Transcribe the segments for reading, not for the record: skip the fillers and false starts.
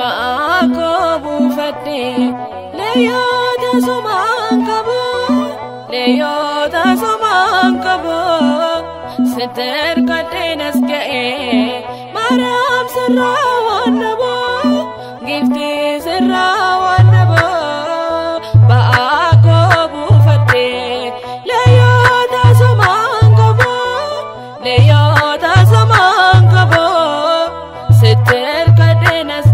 Ba'akobu fadde leeyota sumankabo leeyota sumankabo seter kadenas ga'e maram sirrawannabo gifti sirrawannabo ba'akobu fadde leeyota sumankabo leeyota sumankabo seter kadenas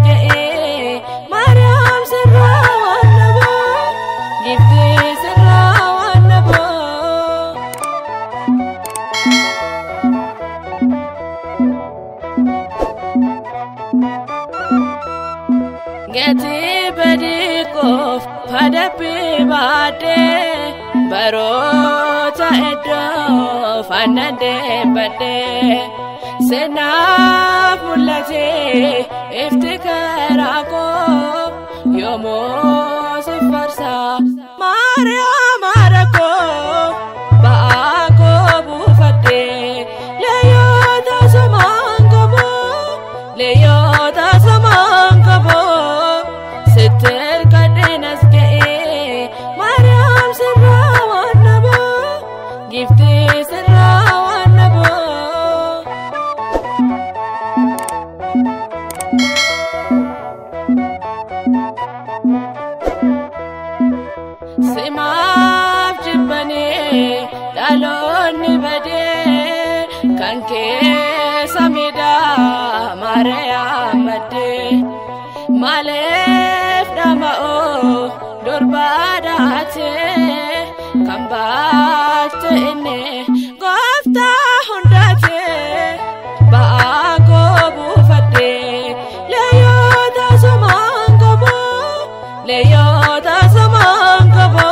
Gati badikof padapi bade barota edof anade bade senaf mulate iftikarako yomo sifarsa Maryam arako baako bufate leyota samangabo leyota samangabo seter kadenas ga'e Maryam sirrawannabo gifti sirrawannabo Simaf jibbane dalonni bade kanke samida Maryam madde Malef dama'o durbadate kambate inne gofta hundate ba'ako bufadde leyota samangabo leyota samangabo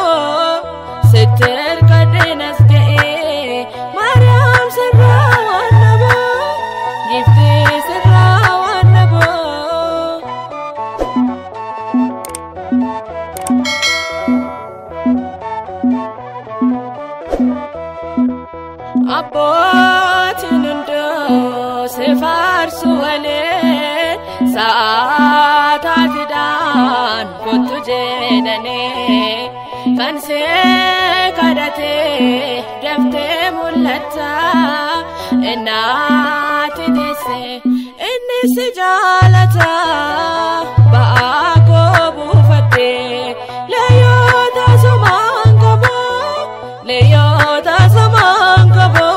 seter kadenas ga'e Maryam sirrawannabo gifti sirrawannabo Abbotinundo sifarsu wale saatatidan kottu jedhane kan se kadate dafte mul'ata innati dese inni si jaalata ba'ako bufadde leyota samangabo leyota samangabo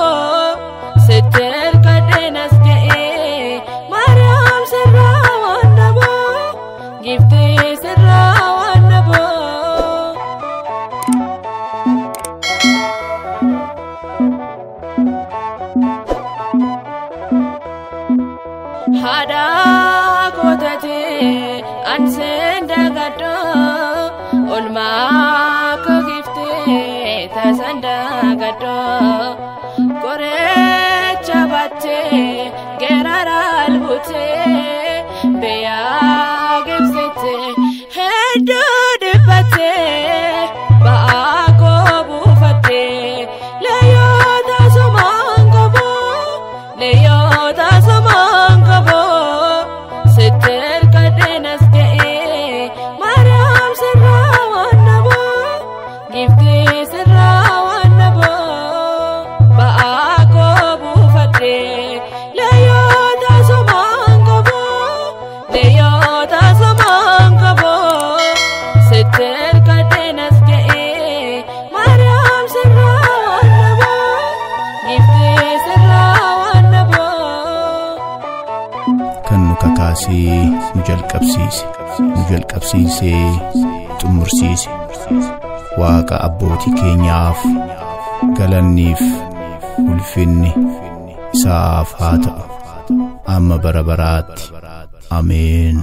seter kadenas ga'e Maryam sirrawannabo gifti sirrawannabo hada kotate ansenda gado olma ko gifte tasanda gado kore chabate geraral bute beya gifte hedo debate ba'ako bufate leyota samangabo leyota samangabo seter kadenas ga'e Maryam sirrawannabo gifti sirrawannabo ba'ako bufadde leyota samangabo leyota samangabo seter kadenas ga'e Maryam sirrawannabo gifti sirrawannabo kan nu kakaasee nu jalqabsiisee xumursiise waaqa abbootii keenyaaf galanniif ulfinni isaaf haa ta'u amma bara baraatti ameen.